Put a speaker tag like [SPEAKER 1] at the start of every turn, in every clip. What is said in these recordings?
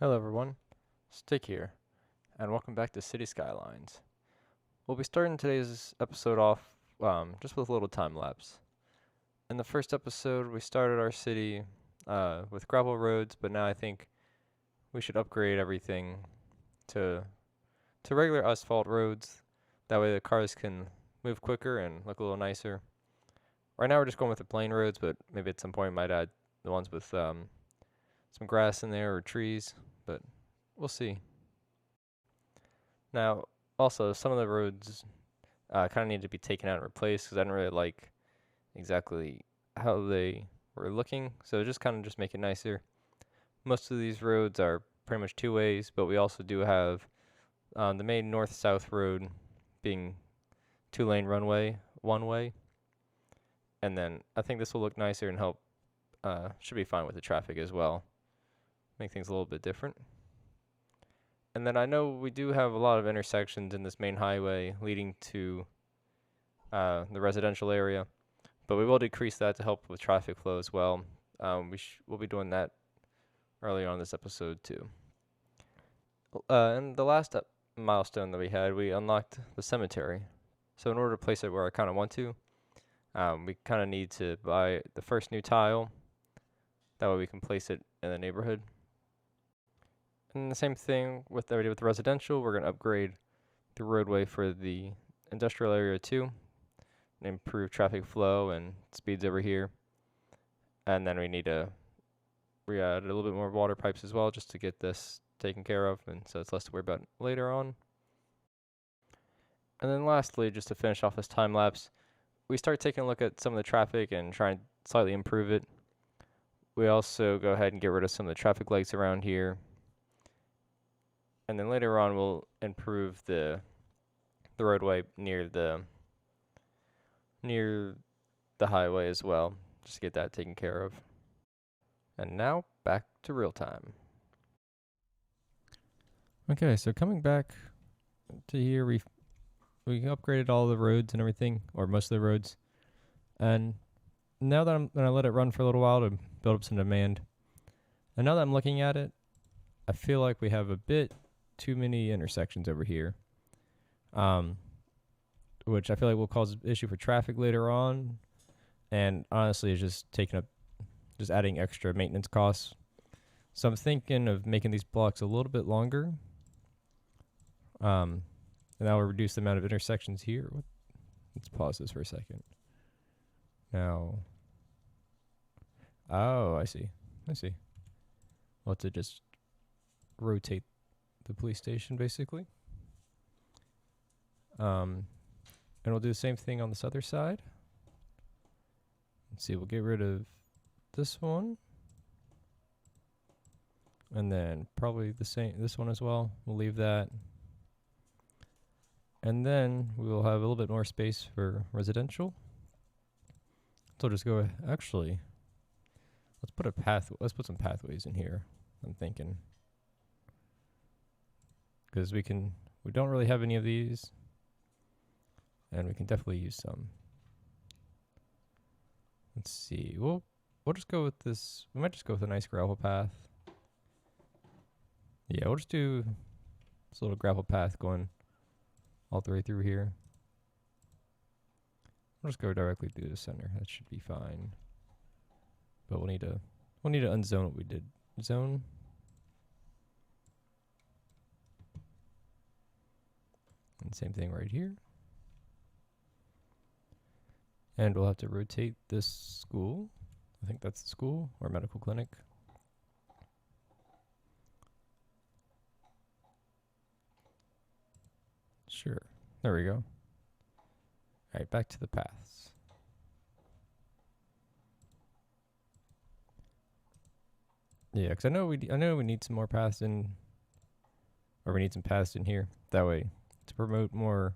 [SPEAKER 1] Hello everyone, Stick here, and welcome back to City Skylines. We'll be starting today's episode off just with a little time lapse. In the first episode, we started our city with gravel roads, but now I think we should upgrade everything to regular asphalt roads. That way the cars can move quicker and look a little nicer. Right now we're just going with the plain roads, but maybe at some point we might add the ones with some grass in there or trees, but we'll see. Now, also, some of the roads kind of need to be taken out and replaced because I didn't really like exactly how they were looking. So just kind of just make it nicer. Most of these roads are pretty much two ways, but we also do have the main north-south road being two-lane runway, one way. And then I think this will look nicer and help, should be fine with the traffic as well. Make things a little bit different. And then I know we do have a lot of intersections in this main highway leading to the residential area, but we will decrease that to help with traffic flow as well. We'll be doing that earlier on this episode too. And the last milestone that we had, we unlocked the cemetery. So in order to place it where I kind of want to, we kind of need to buy the first new tile. That way we can place it in the neighborhood. And the same thing with already with the residential, we're gonna upgrade the roadway for the industrial area too, and improve traffic flow and speeds over here. And then we need to add a little bit more water pipes as well, just to get this taken care of, and so it's less to worry about later on. And then lastly, just to finish off this time lapse, we start taking a look at some of the traffic and trying to slightly improve it. We also go ahead and get rid of some of the traffic lights around here. And then later on, we'll improve the roadway near the highway as well, just to get that taken care of. And now back to real time. Okay, so coming back to here, we upgraded all the roads and everything, or most of the roads. And now that I'm gonna let it run for a little while to build up some demand. And now that I'm looking at it, I feel like we have a bit too many intersections over here, which I feel like will cause an issue for traffic later on, and honestly is just adding extra maintenance costs. So I'm thinking of making these blocks a little bit longer, and that will reduce the amount of intersections here. Let's pause this for a second. Now, oh, I see. We'll have to just rotate the police station, basically. And we'll do the same thing on this other side. Let's see, we'll get rid of this one. And then probably this one as well. We'll leave that. And then we will have a little bit more space for residential. So just go, actually, let's put some pathways in here, I'm thinking. Because we don't really have any of these, and we can definitely use some. Let's see, we'll just go with this. We might just go with a nice gravel path. Yeah, we'll just do this little gravel path going all the way through here. We'll just go directly through the center. That should be fine. But we'll need to unzone what we did. Zone. And same thing right here. And we'll have to rotate this school. I think that's the school or medical clinic. Sure. There we go. All right, back to the paths. Yeah, because I know we need some more paths in, or we need some paths in here. That way, to promote more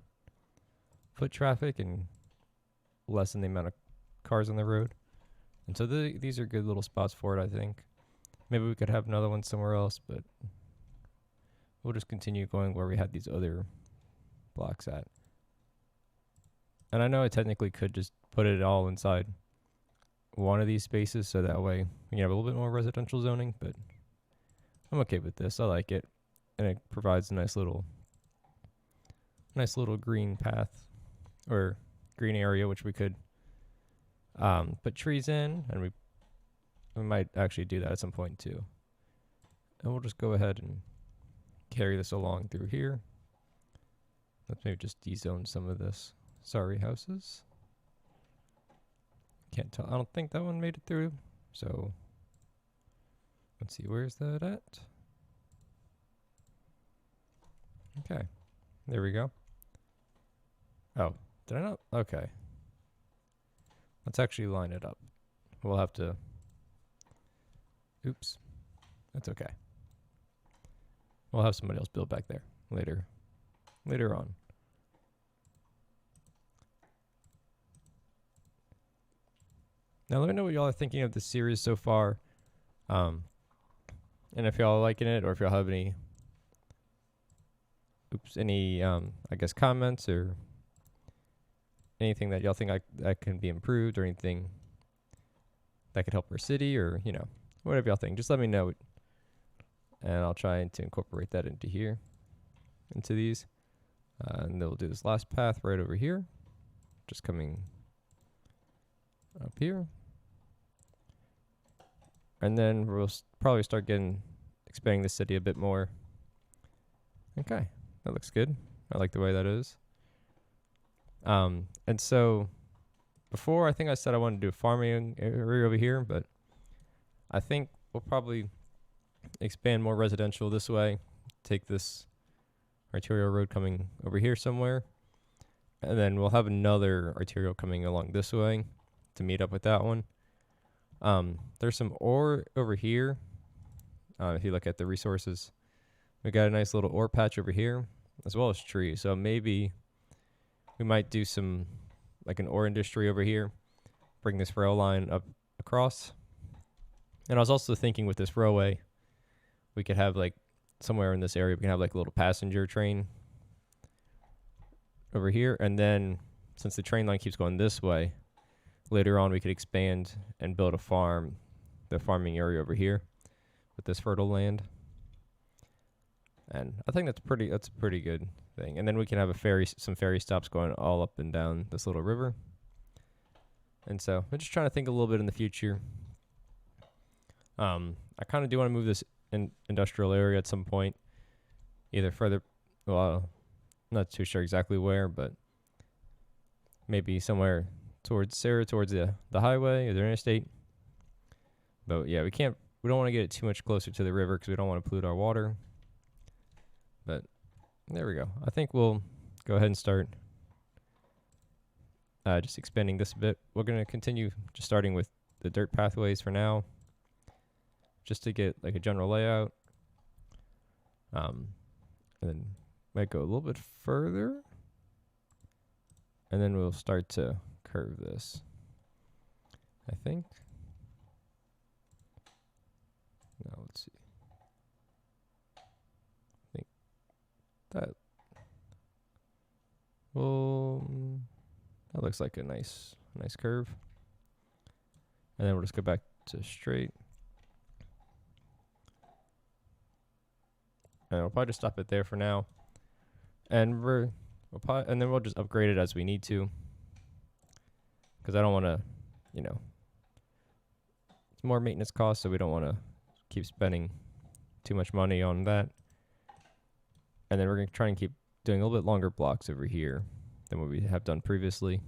[SPEAKER 1] foot traffic and lessen the amount of cars on the road. And so these are good little spots for it, I think. Maybe we could have another one somewhere else, but we'll just continue going where we had these other blocks at. And I know I technically could just put it all inside one of these spaces, so that way we can have a little bit more residential zoning, but I'm okay with this. I like it, and it provides a nice little green path or green area, which we could put trees in, and we might actually do that at some point too. And we'll just go ahead and carry this along through here. Let's maybe just dezone some of this. Sorry, houses. Can't tell. I don't think that one made it through. So let's see, where's that at? Okay, there we go. Oh, did I not? Okay. Let's actually line it up. We'll have to. Oops. That's okay. We'll have somebody else build back there later on. Now let me know what y'all are thinking of this series so far. And if y'all are liking it, or if y'all have any I guess comments or anything that y'all think that can be improved, or anything that could help our city, or whatever y'all think. Just let me know, and I'll try to incorporate that into these. And then we'll do this last path right over here, just coming up here. And then we'll probably start expanding the city a bit more. Okay, that looks good. I like the way that is. And so before, I think I said I wanted to do a farming area over here, but I think we'll probably expand more residential this way. Take this arterial road coming over here somewhere, and then we'll have another arterial coming along this way to meet up with that one. There's some ore over here. If you look at the resources, we got a nice little ore patch over here, as well as trees. So maybe we might do some, like an ore industry over here, bring this rail line up across. And I was also thinking with this railway, we could have like somewhere in this area, we can have like a little passenger train over here. And then since the train line keeps going this way, later on we could expand and build the farming area over here with this fertile land. And I think that's a pretty good thing. And then we can have some ferry stops going all up and down this little river. And so I'm just trying to think a little bit in the future. I kind of do want to move this industrial area at some point, either further. Well, I'm not too sure exactly where, but maybe somewhere towards the highway or the interstate. But yeah, we don't want to get it too much closer to the river because we don't want to pollute our water. But there we go. I think we'll go ahead and start just expanding this a bit. We're going to continue just starting with the dirt pathways for now, just to get like a general layout. And then might go a little bit further, and then we'll start to curve this, I think. Now let's see. I think that that looks like a nice curve. And then we'll just go back to straight. And we'll probably just stop it there for now. And then we'll just upgrade it as we need to. Because I don't want to, it's more maintenance costs, so we don't want to keep spending too much money on that. And then we're going to try and keep doing a little bit longer blocks over here than what we have done previously.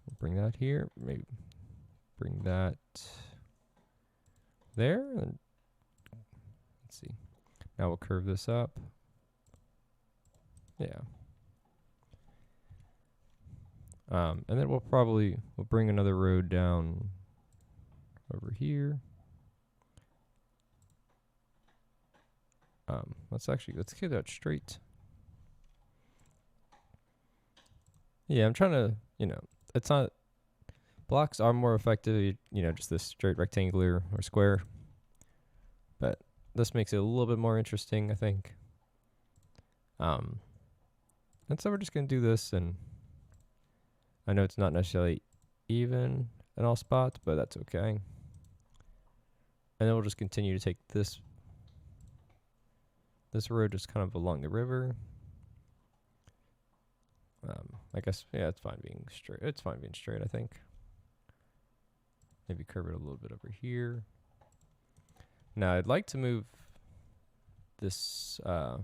[SPEAKER 1] We'll bring that here, maybe bring that there. And let's see. Now we'll curve this up. Yeah. And then we'll bring another road down over here. Let's get that straight. Yeah, I'm trying to, it's not, blocks are more effective, just this straight rectangular or square. But this makes it a little bit more interesting, I think. And so we're just going to do this, and I know it's not necessarily even in all spots, but that's okay. And then we'll just continue to take this road just kind of along the river. I guess, yeah, it's fine being straight. It's fine being straight, I think. Maybe curve it a little bit over here. Now, I'd like to move this, the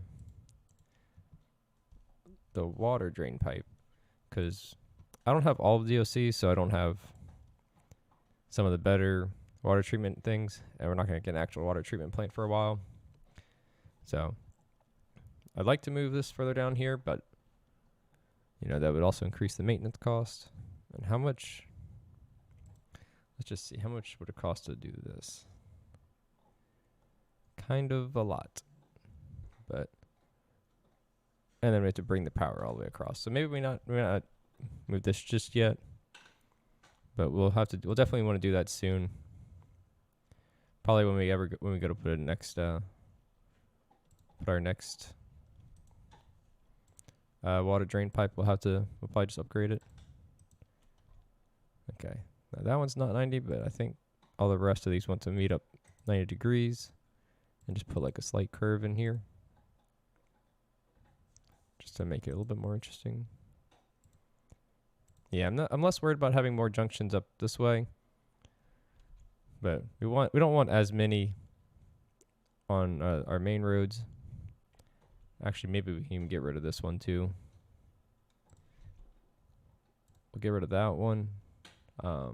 [SPEAKER 1] water drain pipe, because I don't have all of the DOC, so I don't have some of the better water treatment things, and we're not going to get an actual water treatment plant for a while. So I'd like to move this further down here, but you know, that would also increase the maintenance cost. And how much, let's just see, how much would it cost to do this? Kind of a lot, but, and then we have to bring the power all the way across. So maybe we not move this just yet, but we'll definitely want to do that soon. Probably when we go to put it next, put our next water drain pipe, we'll probably just upgrade it. Okay, now that one's not 90, but I think all the rest of these want to meet up 90 degrees, and just put like a slight curve in here, just to make it a little bit more interesting. Yeah, I'm less worried about having more junctions up this way, but we don't want as many on our main roads. Actually, maybe we can even get rid of this one too. We'll get rid of that one. I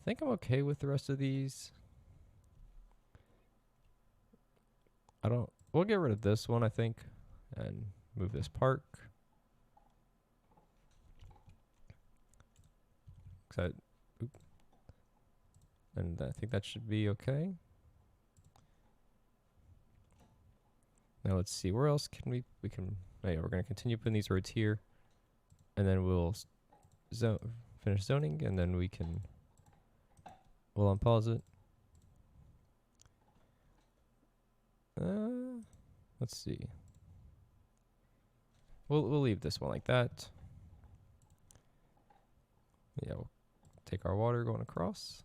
[SPEAKER 1] think I'm okay with the rest of these. We'll get rid of this one, I think, and move this park. And I think that should be okay. Now let's see, where else can we oh yeah, we're going to continue putting these roads here, and then we'll finish zoning, and then we'll unpause it. Let's see. We'll leave this one like that. Yeah, we'll take our water going across.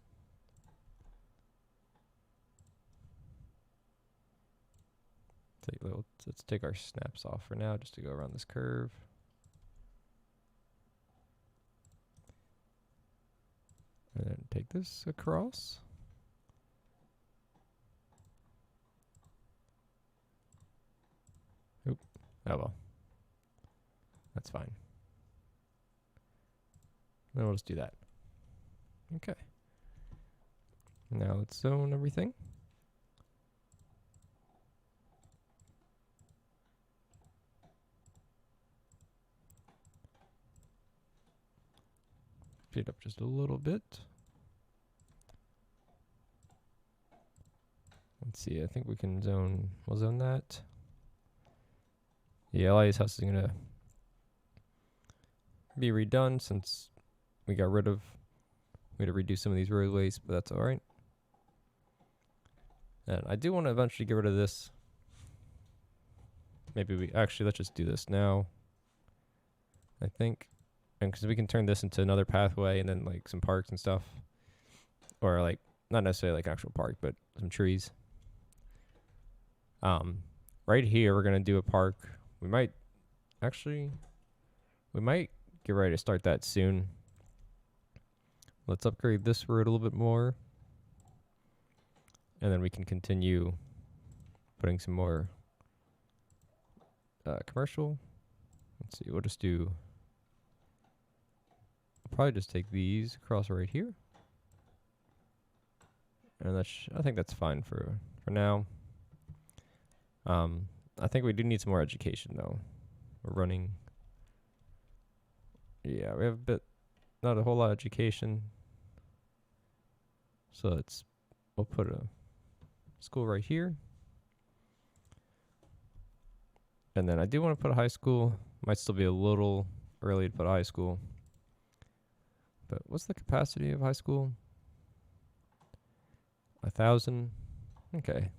[SPEAKER 1] Let's take our snaps off for now, just to go around this curve. And then take this across. Oop. Oh well. That's fine. Then we'll just do that. Okay. Now let's zone everything. Speed up just a little bit. Let's see, I think we can we'll zone that. Yeah, Eli's house is gonna be redone since we had to redo some of these roadways, but that's alright. And I do want to eventually get rid of this. Maybe let's just do this now, I think. And because we can turn this into another pathway and then like some parks and stuff. Or like, not necessarily like an actual park, but some trees. Right here, we're going to do a park. We might get ready to start that soon. Let's upgrade this road a little bit more. And then we can continue putting some more commercial. Let's see, we'll probably just take these across right here. And I think that's fine for now. I think we do need some more education though. We're running, yeah, we have not a whole lot of education. So we'll put a school right here. And then I do want to put a high school. Might still be a little early to put a high school. But what's the capacity of high school? 1,000. Okay.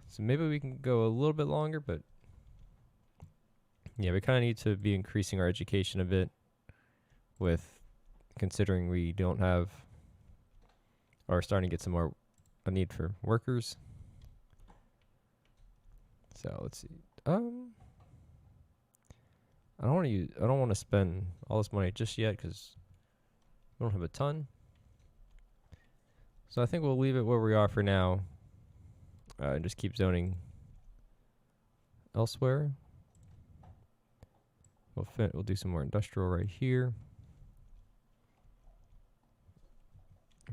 [SPEAKER 1] So maybe we can go a little bit longer, but yeah, we kind of need to be increasing our education a bit, with considering we don't have or starting to get some more a need for workers. So let's see. I don't want to spend all this money just yet because we don't have a ton. So I think we'll leave it where we are for now, and just keep zoning elsewhere. We'll do some more industrial right here.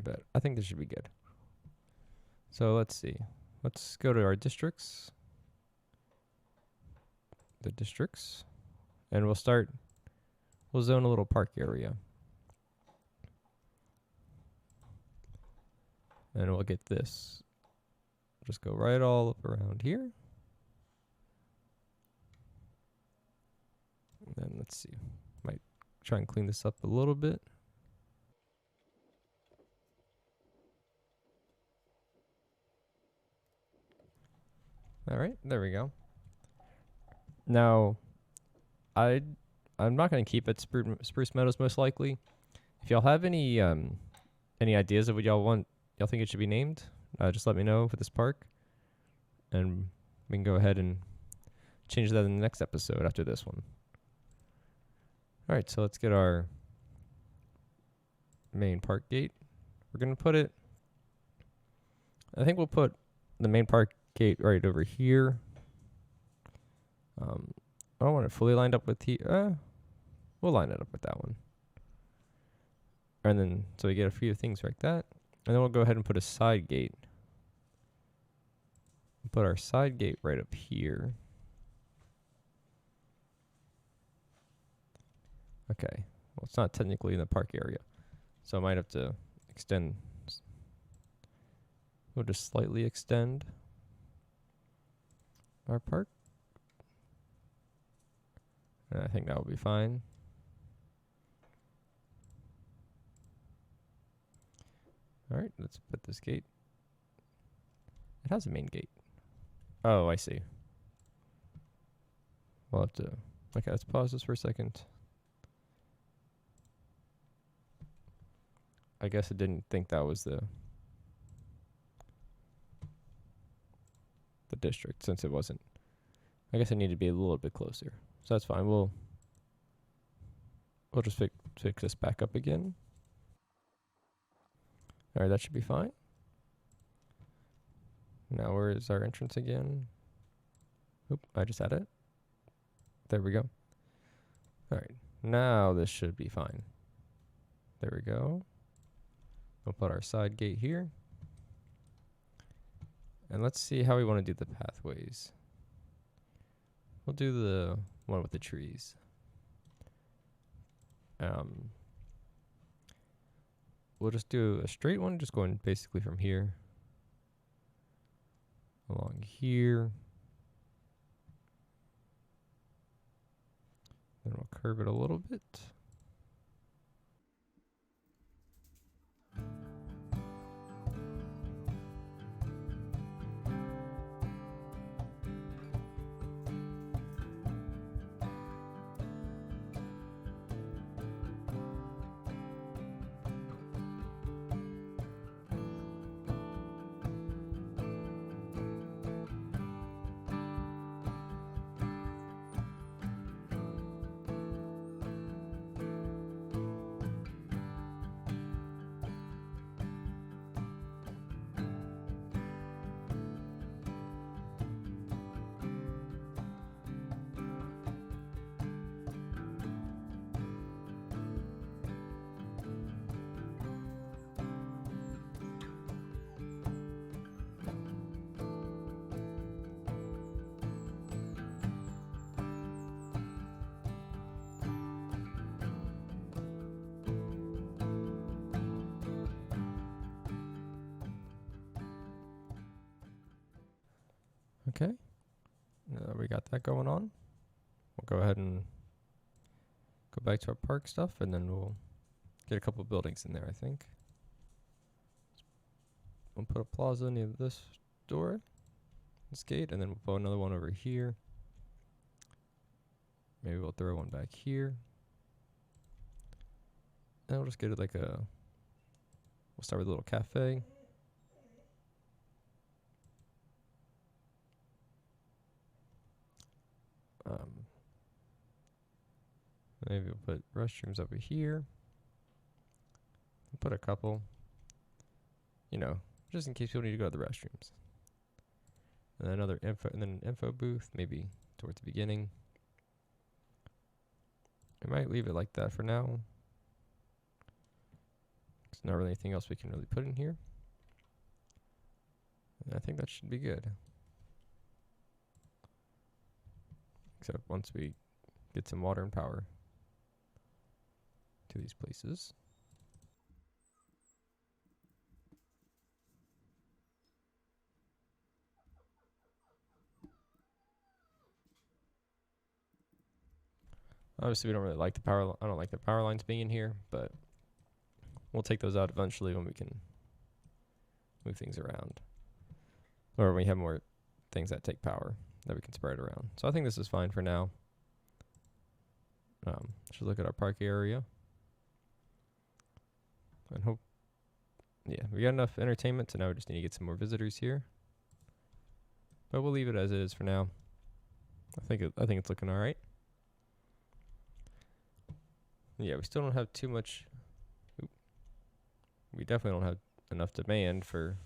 [SPEAKER 1] But I think this should be good. So let's see. Let's go to our districts. The districts. And we'll zone a little park area. And we'll get this. Just go right all up around here. And then let's see. Might try and clean this up a little bit. All right, there we go. Now, I'm not going to keep it Spruce Meadows most likely. If y'all have any ideas of what y'all think it should be named, just let me know for this park, and we can go ahead and change that in the next episode after this one. All right, so let's get our main park gate. We're going to put it, I think we'll put the main park gate right over here. I don't want it fully lined up with we'll line it up with that one. And then, so we get a few things like that. And then we'll go ahead and put a side gate. We'll put our side gate right up here. Okay. Well, it's not technically in the park area, so I might have to extend. We'll just slightly extend our park. And I think that will be fine. All right, let's put this gate. It has a main gate. Oh, I see. We'll have to, okay, let's pause this for a second. I guess it didn't think that was the district, since it wasn't. I guess I need to be a little bit closer. So that's fine. We'll just fix this back up again. All right, that should be fine. Now where is our entrance again? Oop, I just had it. There we go. All right, now this should be fine. There we go. We'll put our side gate here. And let's see how we want to do the pathways. We'll do the one with the trees. We'll just do a straight one, just going basically from here along here. Then we'll curve it a little bit. Okay, we got that going on. We'll go ahead and go back to our park stuff, and then we'll get a couple of buildings in there, I think. We'll put a plaza near this door, this gate, and then we'll put another one over here. Maybe we'll throw one back here. And we'll just get it like a We'll start with a little cafe. Maybe we'll put restrooms over here. We'll put a couple, you know, just in case people need to go to the restrooms. And then another info, and then an info booth, maybe towards the beginning. I might leave it like that for now. There's not really anything else we can really put in here. And I think that should be good. Except once we get some water and power to these places. Obviously, we don't really like the power. I don't like the power lines being in here, but we'll take those out eventually when we can move things around, or when we have more things that take power that we can spread around. So I think this is fine for now. Should look at our park area and hope. Yeah, we got enough entertainment, so now we just need to get some more visitors here. But we'll leave it as it is for now. I think it's looking all right. Yeah, we still don't have too much. We definitely don't have enough demand for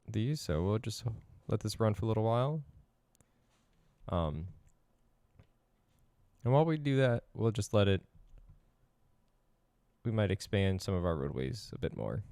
[SPEAKER 1] these, so we'll just let this run for a little while. And while we do that, we'll just let it. We might expand some of our roadways a bit more.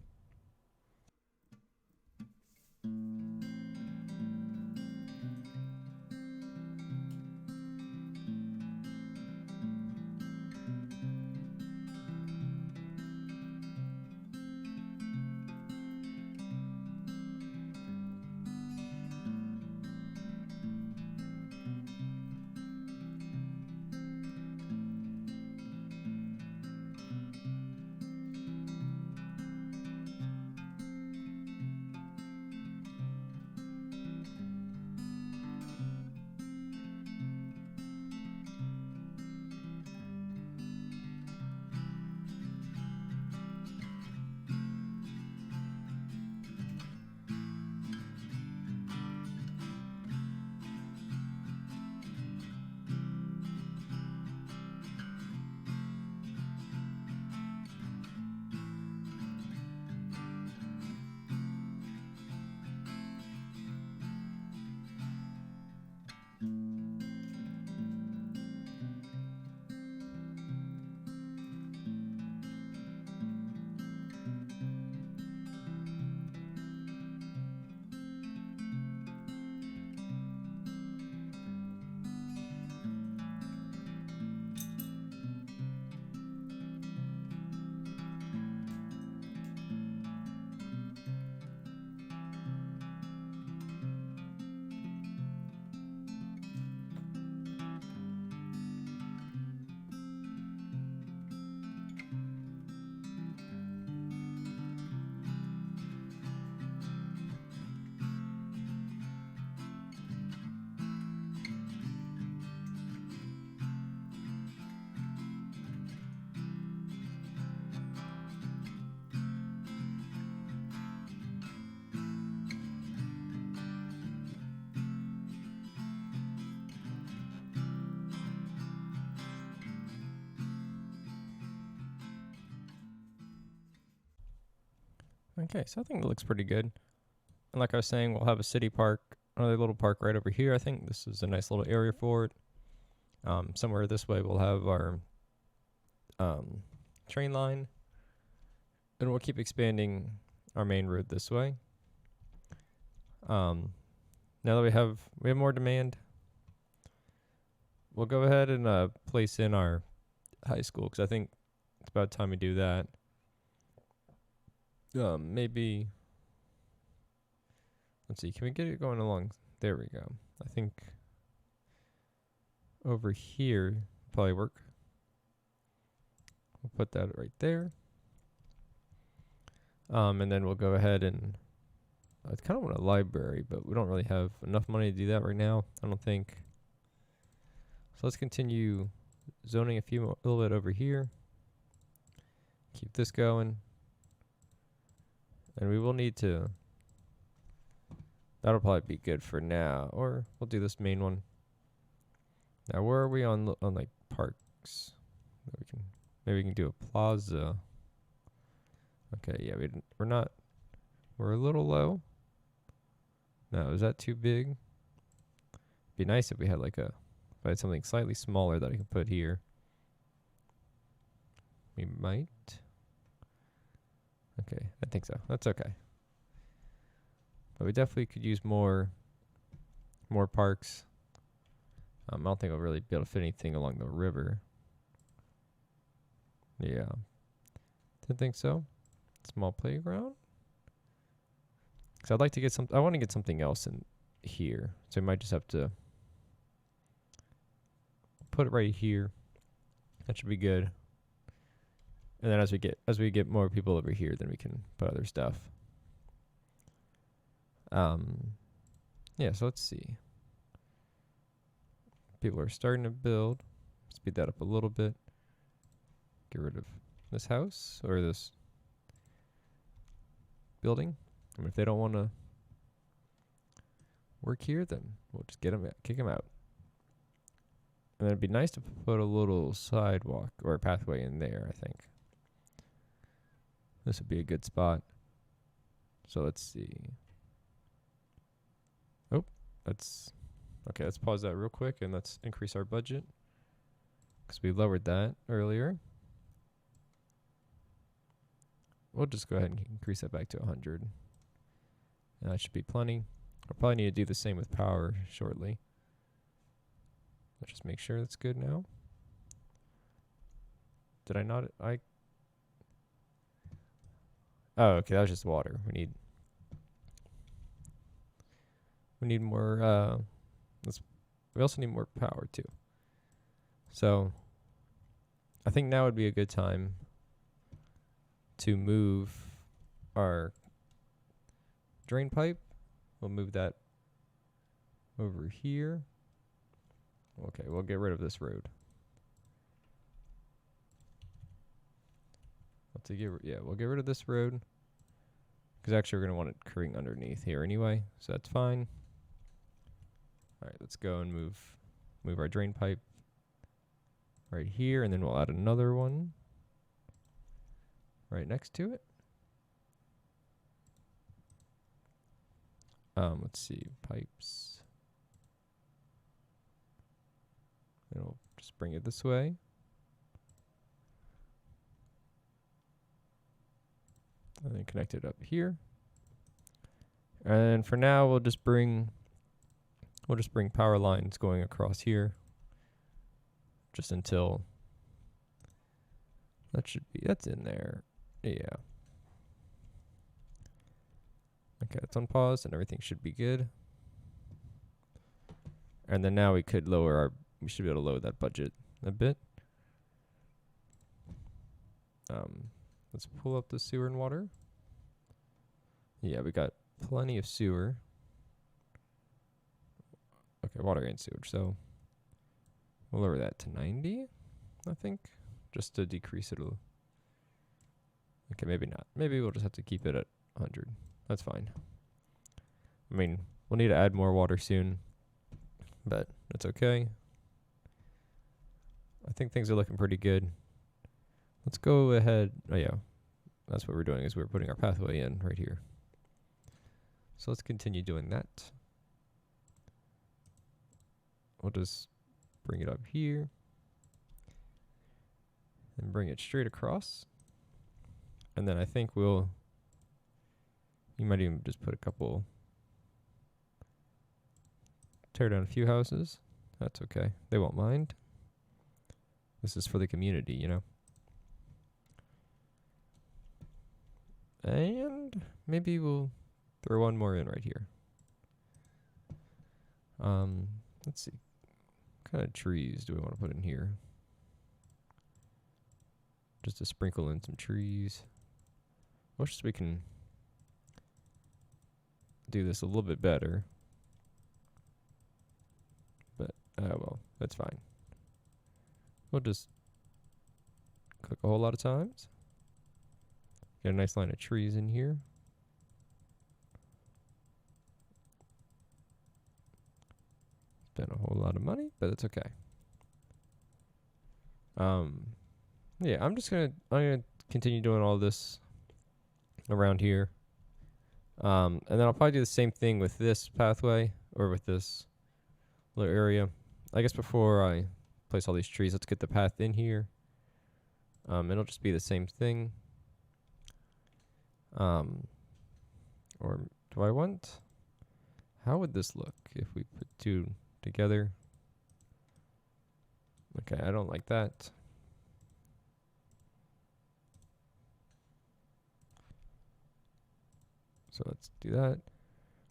[SPEAKER 1] Okay, so I think it looks pretty good. And like I was saying, we'll have a city park, another little park right over here. I think this is a nice little area for it. Somewhere this way we'll have our train line. And we'll keep expanding our main road this way. Now that we have more demand, we'll go ahead and place in our high school, because I think it's about time we do that. Maybe, let's see, can we get it going along? There we go. I think over here probably work. We'll put that right there. And then we'll go ahead and I kind of want a library, but we don't really have enough money to do that right now, I don't think. So let's continue zoning a little bit over here. Keep this going. And we will need to... That'll probably be good for now. Or we'll do this main one. Now, where are we on like parks? That we can, maybe we can do a plaza. Okay, yeah, we're a little low. No, is that too big? Be nice if we had if I had something slightly smaller that I could put here. We might. Okay, I think so. That's okay. But we definitely could use more parks. I don't think I'll really be able to fit anything along the river. Yeah. Didn't think so. Small playground. So I'd like to get I want to get something else in here. So we might just have to put it right here. That should be good. And then as we get more people over here, then we can put other stuff. Yeah, so let's see. People are starting to build. Speed that up a little bit. Get rid of this house or this building. I mean, if they don't want to work here, then we'll just kick them out. And then it'd be nice to put a little sidewalk or a pathway in there, I think. This would be a good spot. So let's see. Oh, okay, let's pause that real quick and let's increase our budget. Because we lowered that earlier. We'll just go ahead and increase that back to 100. And that should be plenty. I'll probably need to do the same with power shortly. Let's just make sure that's good now. Did I not? Oh, okay, that was just water. We need more, we also need more power too. So, I think now would be a good time to move our drain pipe. We'll move that over here. Okay, we'll get rid of this road. We'll get rid of this road. Because actually we're going to want it curving underneath here anyway, so that's fine. Alright, let's go and move our drain pipe right here, and then we'll add another one right next to it. Let's see, pipes. And we'll just bring it this way. And then connect it up here. And for now, we'll just bring power lines going across here. Just until that's in there. Yeah. Okay, it's on pause and everything should be good. And then now we should be able to lower that budget a bit. Let's pull up the sewer and water. Yeah, we got plenty of sewer. Okay, water and sewage. So we'll lower that to 90, I think, just to decrease it a little. Okay, maybe not. Maybe we'll just have to keep it at 100. That's fine. I mean, we'll need to add more water soon, but that's okay. I think things are looking pretty good. Let's go ahead. Oh yeah, that's what we're doing, is we're putting our pathway in right here. So let's continue doing that. We'll just bring it up here and bring it straight across. And then I think you might even just put tear down a few houses. That's okay. They won't mind. This is for the community, you know. And maybe we'll throw one more in right here. Let's see. What kind of trees do we want to put in here? Just to sprinkle in some trees. Wish we can do this a little bit better. But, well, that's fine. We'll just click a whole lot of times. Get a nice line of trees in here. Spent a whole lot of money, but it's okay. Yeah, I'm gonna continue doing all this around here. And then I'll probably do the same thing with this pathway or with this little area. I guess before I place all these trees, let's get the path in here. It'll just be the same thing. Or do I want? How would this look if we put two together? Okay, I don't like that. So let's do that.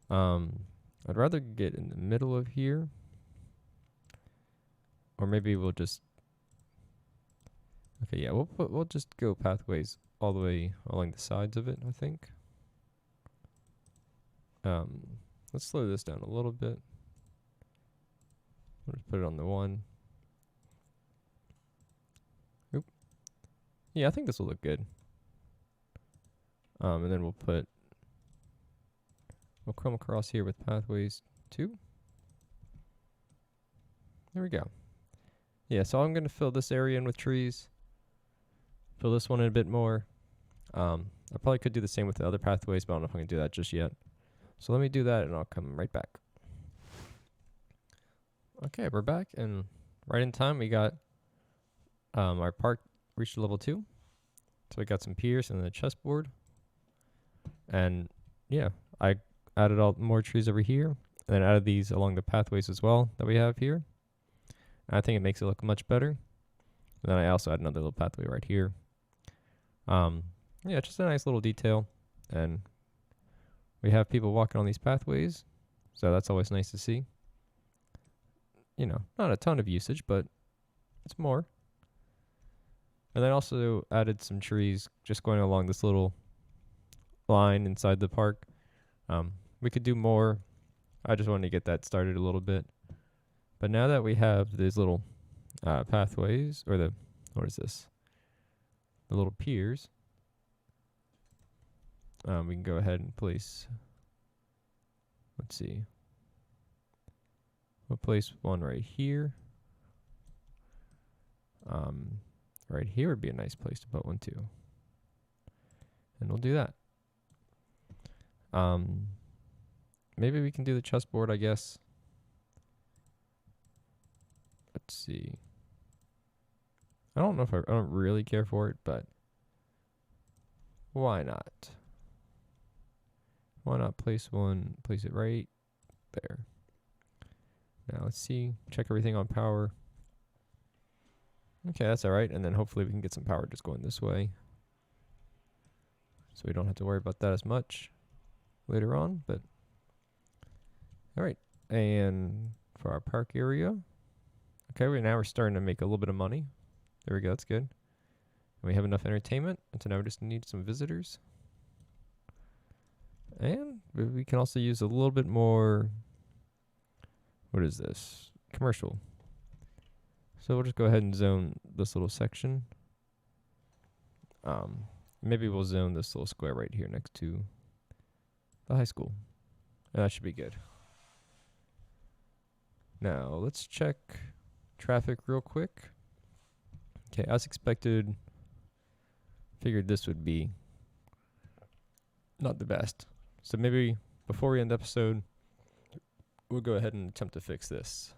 [SPEAKER 1] I'd rather get in the middle of here. Or maybe we'll just... Okay, yeah, we'll just go pathways all the way along the sides of it, I think. Let's slow this down a little bit. We'll just put it on the 1. Oop. Yeah, I think this will look good. And then we'll come across here with pathways 2. There we go. Yeah, so I'm going to fill this area in with trees. Fill this one in a bit more. I probably could do the same with the other pathways, but I don't know if I can do that just yet. So let me do that and I'll come right back. Okay, we're back, and right in time we got our park reached level 2. So we got some piers and then a chessboard. And yeah, I added all more trees over here, and then added these along the pathways as well that we have here. And I think it makes it look much better. And then I also add another little pathway right here. Yeah, just a nice little detail. And we have people walking on these pathways, so that's always nice to see. You know, not a ton of usage, but it's more. And then also added some trees just going along this little line inside the park. We could do more. I just wanted to get that started a little bit. But now that we have these little pathways, or what is this? The little piers. We can go ahead and place, let's see. We'll place one right here. Right here would be a nice place to put one too. And we'll do that. Maybe we can do the chessboard, I guess. Let's see. I don't know if I don't really care for it, but why not? Why not place it right there. Now let's see, check everything on power. Okay, that's alright, and then hopefully we can get some power just going this way. So we don't have to worry about that as much later on, but alright. And for our park area, okay, now we're starting to make a little bit of money. There we go, that's good. And we have enough entertainment, and so now we just need some visitors. And we can also use a little bit more, what is this? Commercial. So we'll just go ahead and zone this little section. Maybe we'll zone this little square right here next to the high school. And that should be good. Now, let's check traffic real quick. Okay, as expected, figured this would be not the best. So maybe before we end the episode, we'll go ahead and attempt to fix this.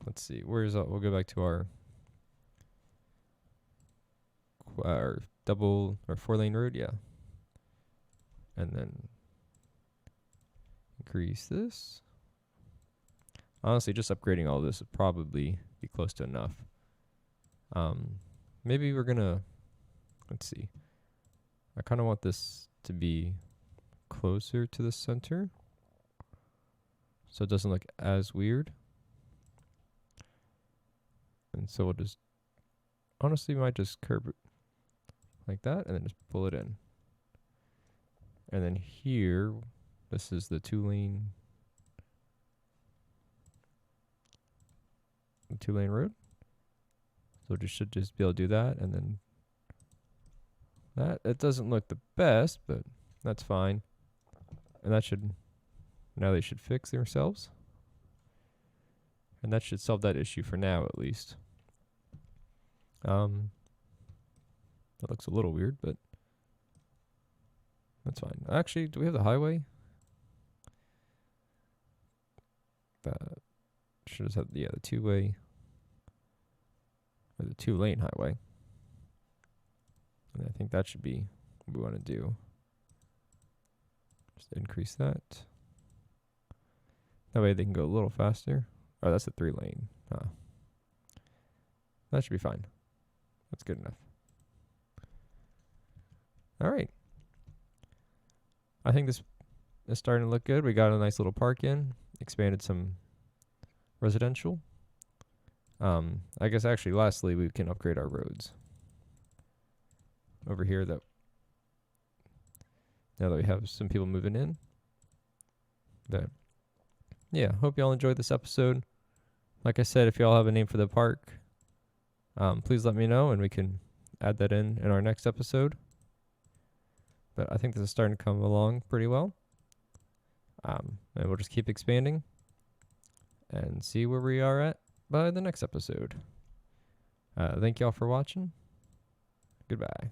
[SPEAKER 1] Let's see, we'll go back to our double or 4-lane road, yeah. And then increase this. Honestly, just upgrading all this would probably be close to enough. Maybe we're gonna, let's see. I kind of want this to be closer to the center, so it doesn't look as weird. And so we'll just, honestly, might just curb it like that, and then just pull it in. And then here, this is the 2-lane road. So we should just be able to do that, and then that. It doesn't look the best, but that's fine. And that should, now they should fix themselves. And that should solve that issue for now, at least. That looks a little weird, but that's fine. Actually, do we have the highway? Should have the two-way or the 2-lane highway. And I think that should be what we want to do. Just increase that. That way they can go a little faster. Oh, that's a 3-lane. That should be fine. That's good enough. All right. I think this is starting to look good. We got a nice little park in. Expanded some residential. I guess actually lastly we can upgrade our roads. Over here now that we have some people moving in. But yeah, hope y'all enjoyed this episode. Like I said, if y'all have a name for the park, please let me know and we can add that in our next episode. But I think this is starting to come along pretty well. And we'll just keep expanding and see where we are at by the next episode. Thank y'all for watching. Goodbye.